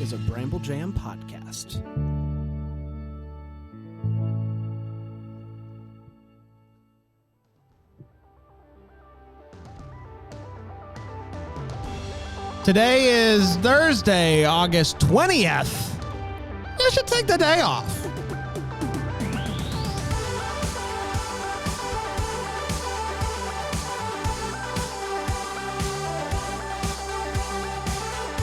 is a Bramble Jam podcast. Today is Thursday, August 20th. You should take the day off.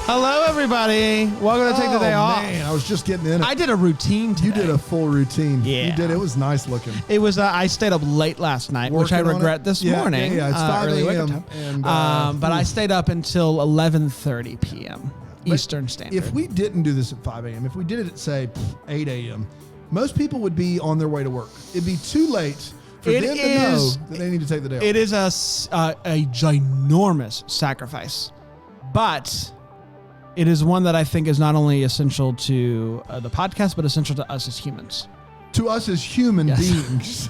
Hello, everybody. Welcome to Take the Day Off. Man, I was just getting in it. I did a routine today. You did a full routine. Yeah. You did. It was nice looking. It was, I stayed up late last night, which I regret this morning. Yeah, it's 5 early a.m. wake-up time. But I stayed up until 11:30 p.m. Eastern Standard. If we didn't do this at 5 a.m., if we did it at, say, 8 a.m., most people would be on their way to work. It'd be too late for them to know that they need to take the day off. It is a ginormous sacrifice, but it is one that I think is not only essential to the podcast, but essential to us as humans. To us as human beings,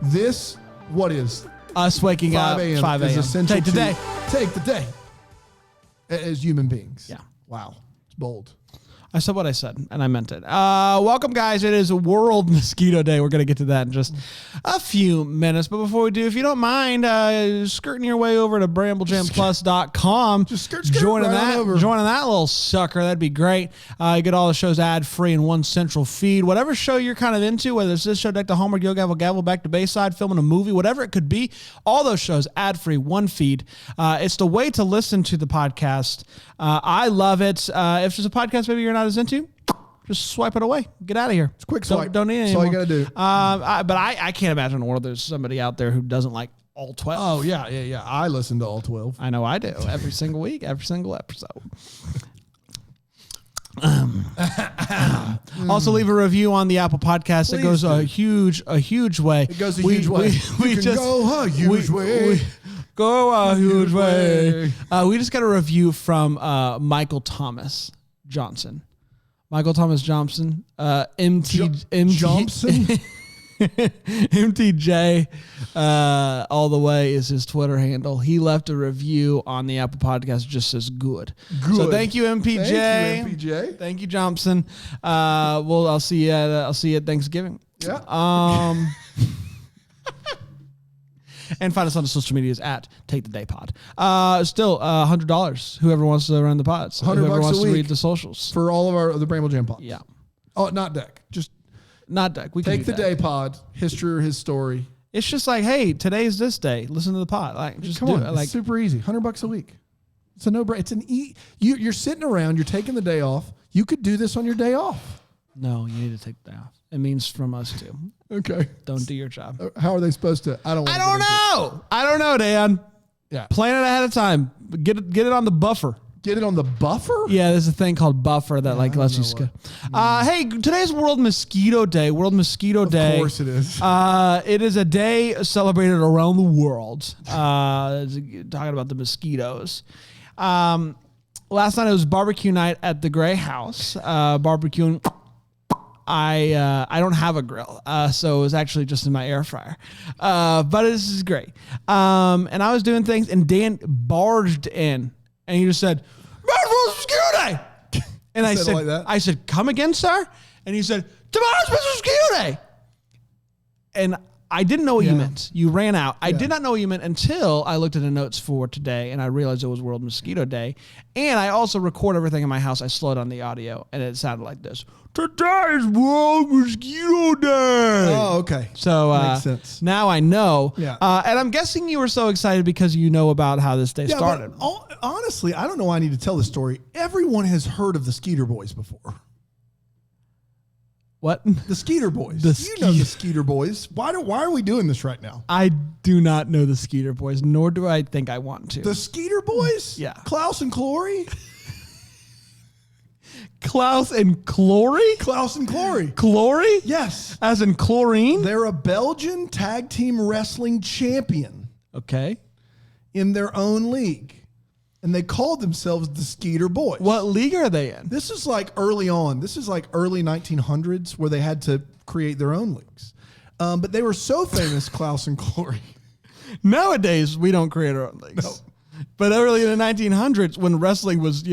this, what is? Us waking up 5 a.m. is essential Take the day. Take the day as human beings. Yeah. Wow. It's bold. I said what I said, and I meant it. Welcome, guys. It is World Mosquito Day. We're going to get to that in just a few minutes. But before we do, if you don't mind skirting your way over to BrambleJamPlus.com, just skirt joining right over. Joining that little sucker, that'd be great. You get all the shows ad-free in one central feed. Whatever show you're kind of into, whether it's this show, Deck to Homework, Yo Gavel Gavel, Back to Bayside, filming a movie, whatever it could be, all those shows ad-free, one feed. It's the way to listen to the podcast. I love it. If there's a podcast maybe you're not as into, just swipe it away. Get out of here. It's quick swipe. Don't need it anymore. anymore. That's all you got to do. But I can't imagine in the world there's somebody out there who doesn't like all 12. Oh, yeah. I listen to all 12. I know I do. Every single week, every single episode. Also, leave a review on the Apple Podcast. It goes a huge way. It goes a huge way. We just go a huge way. Go a huge way. We just got a review from Michael Thomas Johnson. Michael Thomas Johnson. Johnson? MTJ all the way is his Twitter handle. He left a review on the Apple Podcast, just says good. So thank you, MPJ. Thank you, Johnson. I'll see you at Thanksgiving. Yeah. And find us on the social medias at Take the Day Pod. Still $100. Whoever wants to run the pods. Whoever wants to read the socials for all of the Bramble Jam pods. Yeah. Oh, not Deck. Just not Deck. We Take the Day Pod. History or his story. It's just like, hey, today's this day. Listen to the pod. Like, just come do on. it. Like, it's super easy. $100 a week. It's a no-brainer. It's you're sitting around. You're taking the day off. You could do this on your day off. No, you need to take the day off. It means from us too. Okay. Don't do your job. How are they supposed to? I don't know. I don't know, Dan. Yeah. Plan it ahead of time. Get it on the buffer. Get it on the buffer? Yeah, there's a thing called buffer that lets you skip. Hey, today's World Mosquito Day. World Mosquito Day. Of course it is. It is a day celebrated around the world. Talking about the mosquitoes. Last night it was barbecue night at the Gray House. Barbecuing. I don't have a grill, so it was actually just in my air fryer. But this is great. And I was doing things, and Dan barged in, and he just said, "Tomorrow's Mosquito Day." And I said, like that? "I said, come again, sir?" And he said, "Tomorrow's Mosquito Day." And I didn't know what you meant. You ran out. I did not know what you meant until I looked at the notes for today, and I realized it was World Mosquito Day. And I also record everything in my house. I slowed down the audio, and it sounded like this. Today is World Mosquito Day. Oh, okay. So makes sense. Now I know. Yeah. And I'm guessing you were so excited because you know about how this day started. But honestly, I don't know why I need to tell this story. Everyone has heard of the Skeeter Boys before. What? The Skeeter Boys. You know the Skeeter Boys. Why are we doing this right now? I do not know the Skeeter Boys, nor do I think I want to. The Skeeter Boys? Yeah. Klaus and Clory? Klaus and Clory? Klaus and Clory. Clory? Yes. As in chlorine? They're a Belgian tag team wrestling champion. Okay. In their own league. And they called themselves the Skeeter Boys. What league are they in? This is like early on. This is like early 1900s where they had to create their own leagues. But they were so famous, Klaus and Clory. Nowadays, we don't create our own leagues. No. But early in the 1900s, when wrestling was,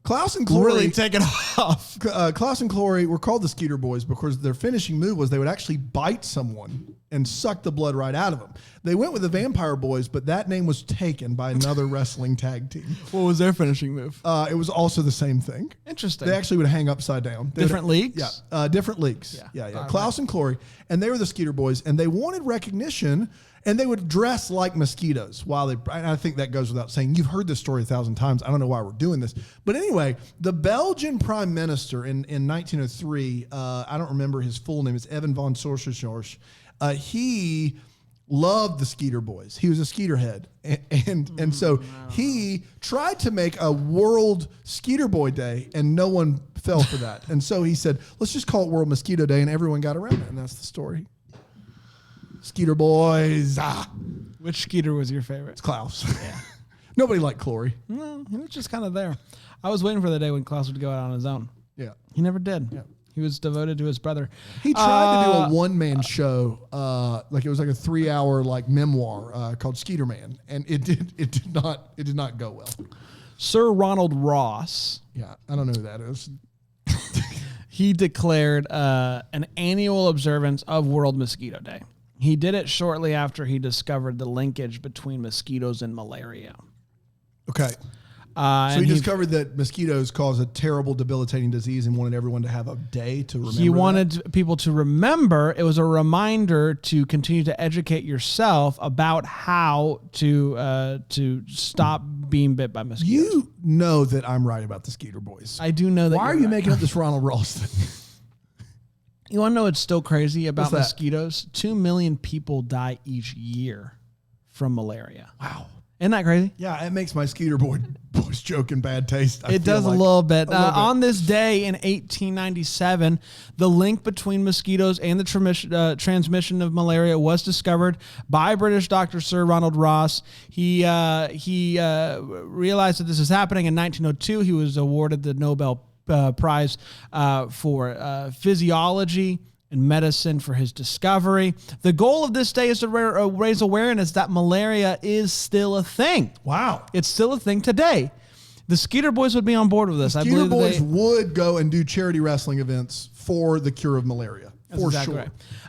Klaus and Clory really taking off. Klaus and Clory were called the Skeeter Boys because their finishing move was they would actually bite someone and suck the blood right out of them. They went with the Vampire Boys, but that name was taken by another wrestling tag team. What was their finishing move? It was also the same thing. Interesting. They actually would hang upside down. Different leagues? Yeah, different leagues. Yeah. Klaus and Clory, and they were the Skeeter Boys, and they wanted recognition. And they would dress like mosquitoes while they, and I think that goes without saying. You've heard this story 1,000 times. I don't know why we're doing this. But anyway, the Belgian prime minister in 1903, I don't remember his full name, it's Evan von Sorsachorch. He loved the Skeeter Boys. He was a Skeeter head. And so he tried to make a World Skeeter Boy Day, and no one fell for that. And so he said, let's just call it World Mosquito Day, and everyone got around it. And that's the story. Skeeter Boys. Which Skeeter was your favorite? It's Klaus. Yeah. Nobody liked Clory. No, he was just kind of there. I was waiting for the day when Klaus would go out on his own. Yeah. He never did. Yeah. He was devoted to his brother. He tried to do a one-man show, like it was like a 3-hour like memoir called Skeeter Man, and it did not go well. Sir Ronald Ross. Yeah, I don't know who that is. He declared an annual observance of World Mosquito Day. He did it shortly after he discovered the linkage between mosquitoes and malaria. Okay. So he discovered that mosquitoes cause a terrible, debilitating disease and wanted everyone to have a day to remember. He wanted people to remember. It was a reminder to continue to educate yourself about how to stop being bit by mosquitoes. You know that I'm right about the Skeeter Boys. I do know that. Why are you making up this Ronald Ross thing? You want to know what's still crazy about mosquitoes? 2 million people die each year from malaria. Wow. Isn't that crazy? Yeah, it makes my Skeeter Boys joke in bad taste. It does like. A little bit. On this day in 1897, the link between mosquitoes and the transmission of malaria was discovered by British doctor Sir Ronald Ross. He realized that this is happening in 1902. He was awarded the Nobel Prize for physiology and medicine for his discovery. The goal of this day is to raise awareness that malaria is still a thing. Wow. It's still a thing today. The Skeeter Boys would be on board with this. Skeeter Boys would go and do charity wrestling events for the cure of malaria. For exactly sure.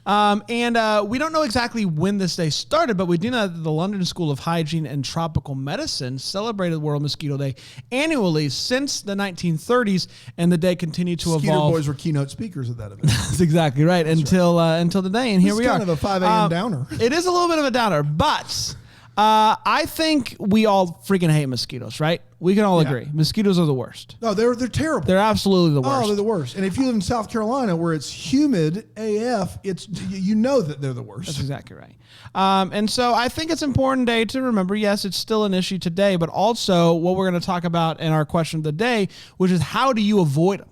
Right. And we don't know exactly when this day started, but we do know that the London School of Hygiene and Tropical Medicine celebrated World Mosquito Day annually since the 1930s, and the day continued to evolve. Skeeter Boys were keynote speakers at that event. That's exactly right. Until today, and here we are. It's kind of a 5 a.m. downer. It is a little bit of a downer, but I think we all freaking hate mosquitoes, right? We can all agree. Mosquitoes are the worst. No, they're terrible. They're absolutely the worst. Oh, they're the worst. And if you live in South Carolina where it's humid AF, you know that they're the worst. That's exactly right. And so I think it's an important day to remember, yes, it's still an issue today, but also what we're going to talk about in our question of the day, which is how do you avoid them?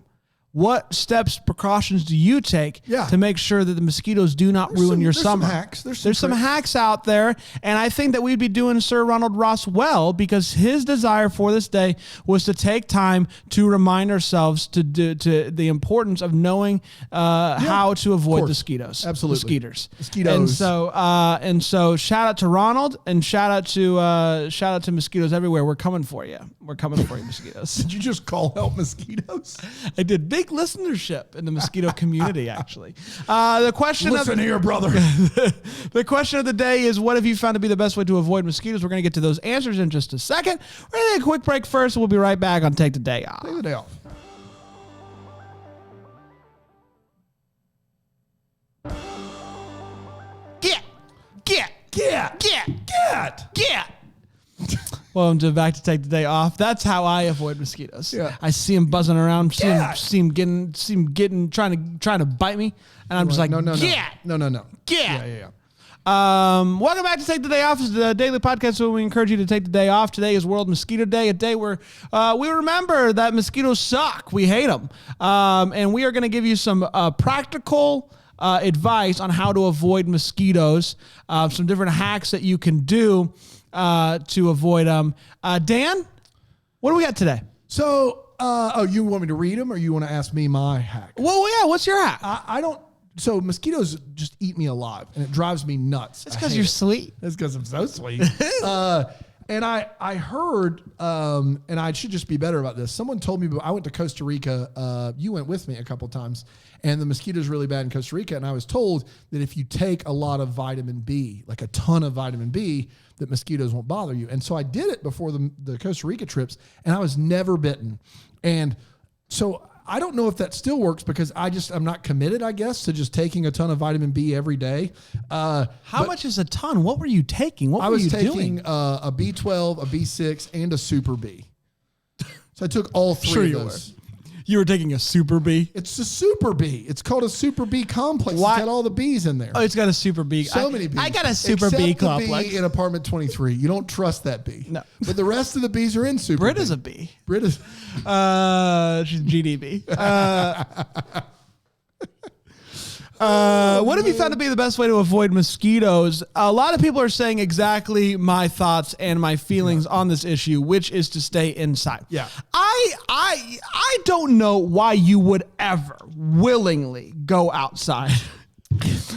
What steps, precautions do you take to make sure that the mosquitoes do not ruin your summer? There's some hacks out there, and I think that we'd be doing Sir Ronald Ross well because his desire for this day was to take time to remind ourselves to the importance of knowing how to avoid mosquitoes. Absolutely. Mosquitoes. And so shout out to Ronald and shout out to mosquitoes everywhere. We're coming for you. We're coming for you, mosquitoes. Did you just call out mosquitoes? I did. Big listenership in the mosquito community, actually. The question Listen here, brother. The question of the day is, what have you found to be the best way to avoid mosquitoes? We're going to get to those answers in just a second. We're going to take a quick break first, and we'll be right back on Take the Day Off. Take the day off. Get. Welcome to Back to Take the Day Off. That's how I avoid mosquitoes. Yeah. I see them buzzing around, see them getting trying to bite me, and I'm just like, no. Get. Yeah. Welcome back to Take the Day Off. This is the daily podcast where we encourage you to take the day off. Today is World Mosquito Day, a day where we remember that mosquitoes suck. We hate them. And we are going to give you some practical advice on how to avoid mosquitoes, some different hacks that you can do to avoid them. Dan, what do we got today? So, you want me to read them or you want to ask me my hack? Well, yeah, what's your hack? I don't. So mosquitoes just eat me alive, and it drives me nuts. It's because you're sweet. It's because I'm so sweet. And I heard, and I should just be better about this. Someone told me, I went to Costa Rica. You went with me a couple of times, and the mosquitoes really bad in Costa Rica. And I was told that if you take a lot of vitamin B, like a ton of vitamin B, that mosquitoes won't bother you. And so I did it before the Costa Rica trips, and I was never bitten. And so I don't know if that still works because I'm not committed, I guess, to just taking a ton of vitamin B every day. How much is a ton? What were you taking? What were you doing? I was taking a B12, a B6, and a Super B. So I took all three of those. You were taking a Super B? It's a Super B. It's called a Super B complex. Why? It's got all the B's in there. Oh, it's got a Super B. So many B's. I got a Super B complex. The B in apartment 23. You don't trust that B. No. But the rest of the B's are in Super Britt B. is a B. Britt is. She's GDB. What have you found to be the best way to avoid mosquitoes? A lot of people are saying exactly my thoughts and my feelings on this issue, which is to stay inside. Yeah. I don't know why you would ever willingly go outside.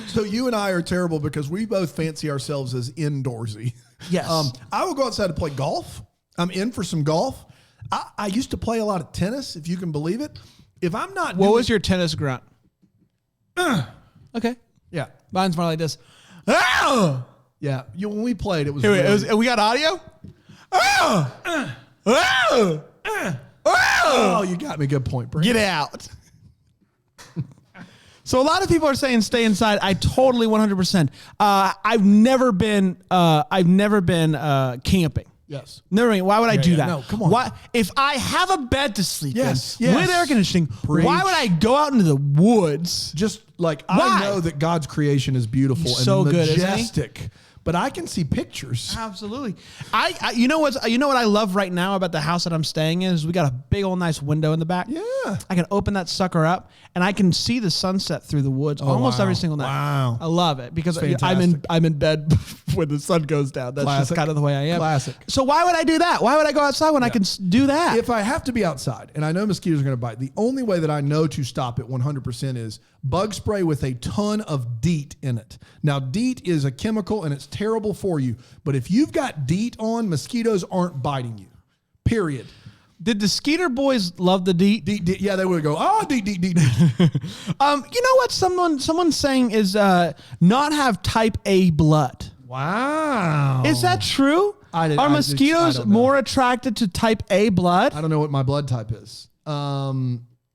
So you and I are terrible because we both fancy ourselves as indoorsy. Yes. I will go outside to play golf. I'm in for some golf. I used to play a lot of tennis, if you can believe it. If I'm not What was your tennis grunt? Okay. Yeah. Mine's more like this. Oh! Yeah. When we played, it was. We got audio? Oh, you got me. Good point, Brent. Get out. So a lot of people are saying stay inside. I totally 100%. I've never been camping. Yes. Never mind. Why would I do that? No, come on. Why, if I have a bed to sleep in yes. with air conditioning, why would I go out into the woods? Just like Why? I know that God's creation is beautiful He's and so majestic. Good, but I can see pictures. Absolutely. You know what I love right now about the house that I'm staying in is we got a big old nice window in the back. Yeah. I can open that sucker up and I can see the sunset through the woods almost every single night. Wow. I love it because I'm in bed when the sun goes down. That's just kind of the way I am. Classic. So why would I do that? Why would I go outside when I can do that? If I have to be outside and I know mosquitoes are going to bite, the only way that I know to stop it 100% is bug spray with a ton of DEET in it. Now, DEET is a chemical and it's terrible for you. But if you've got DEET on, mosquitoes aren't biting you. Period. Did the Skeeter boys love the DEET? DEET, yeah, they would go, oh, DEET. You know what someone's saying is not have type A blood. Wow. Is that true? Are mosquitoes more attracted to type A blood? I don't know what my blood type is. Yeah.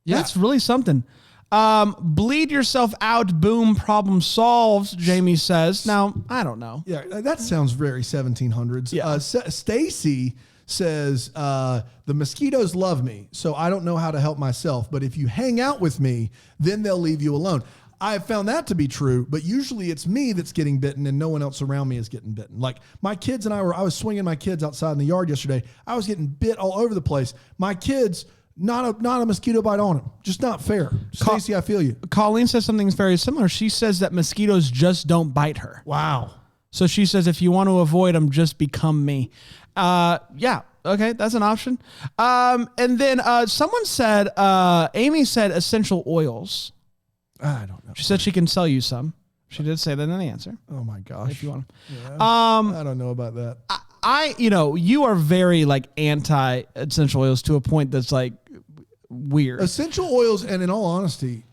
That's really something. Bleed yourself out, boom, problem solved, Jamie says. Now, I don't know. Yeah, that sounds very 1700s. Yeah. Stacy says, the mosquitoes love me, so I don't know how to help myself. But if you hang out with me, then they'll leave you alone. I have found that to be true, but usually it's me that's getting bitten and no one else around me is getting bitten. Like my kids and I was swinging my kids outside in the yard yesterday. I was getting bit all over the place. My kids, not a mosquito bite on them. Just not fair. Stacey, I feel you. Colleen says something very similar. She says that mosquitoes just don't bite her. Wow. So she says, if you want to avoid them, just become me. Yeah. Okay. That's an option. And then someone said, Amy said essential oils. I don't know. She said she can sell you some. She did say that in the answer. Oh my gosh. If you want. Yeah. I don't know about that. You are very like anti essential oils to a point that's like weird. Essential oils, and in all honesty,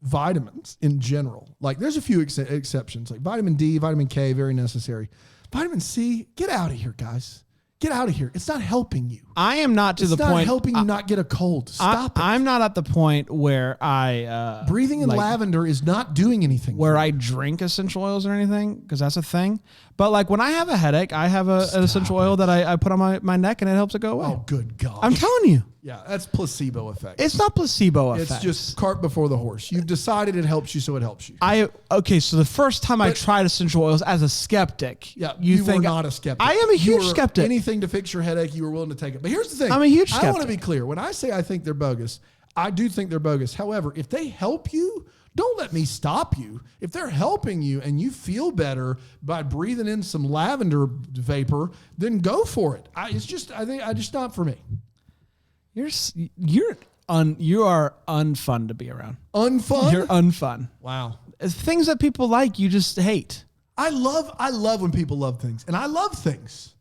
vitamins in general. Like there's a few exceptions, like vitamin D, vitamin K, very necessary. Vitamin C, get out of here, guys. Get out of here. It's not helping you. I am not to the point. It's not helping you not get a cold. Stop it. I'm not at the point where I... breathing in lavender is not doing anything. Where I drink essential oils or anything, because that's a thing. But like when I have a headache, I have an essential oil that I put on my neck and it helps it go away. Oh, good God. I'm telling you. Yeah, that's placebo effect. It's not placebo effect. It's just cart before the horse. You've decided it helps you, so it helps you. So the first time I tried essential oils as a skeptic, you were not a skeptic. I am a huge skeptic. Anything to fix your headache, you were willing to take it. But here's the thing. I'm a huge skeptic. I want to be clear. When I say I think they're bogus, I do think they're bogus. However, if they help you, don't let me stop you. If they're helping you and you feel better by breathing in some lavender vapor, then go for it. It's just not for me. You are unfun to be around. Unfun? You're unfun. Wow. Things that people like, you just hate. I love when people love things, and I love things.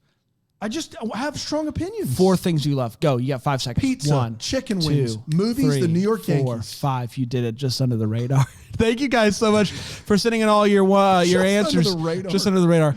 I just have strong opinions. 4 things you love. Go. You got 5 seconds. Pizza, 1, chicken 2, wings, movies, 3, the New York 4, Yankees. 5. You did it just under the radar. Thank you guys so much for sending in all your answers. Under the radar. Just under the radar.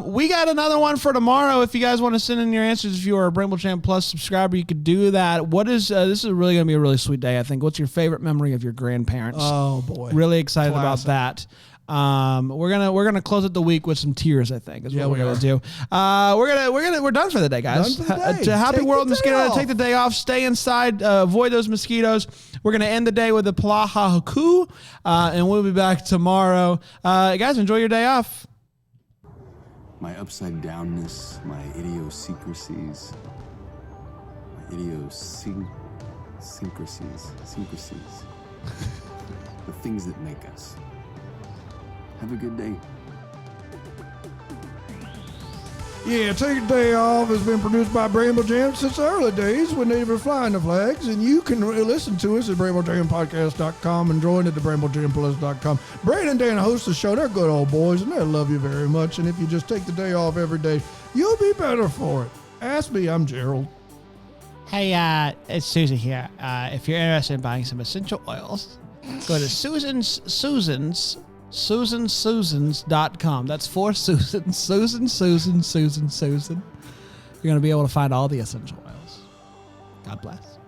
We got another one for tomorrow. If you guys want to send in your answers, if you are a Bramble Jam Plus subscriber, you could do that. What is this is really going to be a really sweet day, I think. What's your favorite memory of your grandparents? Oh boy, really excited Classic. about that. We're gonna close out the week with some tears. I think is what we're gonna do. We're done for the day, guys. Done for the day. Happy Take World the day Mosquito. off. Take the day off. Stay inside. Avoid those mosquitoes. We're gonna end the day with the Plaha Haku, and we'll be back tomorrow. Guys, enjoy your day off. My upside downness, my idiosyncrasies, syncrasies, the things that make us. Have a good day. Yeah, Take a Day Off has been produced by Bramble Jam since the early days when they were flying the flags. And you can listen to us at BrambleJamPodcast.com and join at the BrambleJamPlus.com. Brandon and Dan host the show. They're good old boys, and they love you very much. And if you just take the day off every day, you'll be better for it. Ask me, I'm Gerald. Hey, it's Susie here. If you're interested in buying some essential oils, go to SusanSusans.com. That's 4 Susans. Susan. You're going to be able to find all the essential oils. God bless.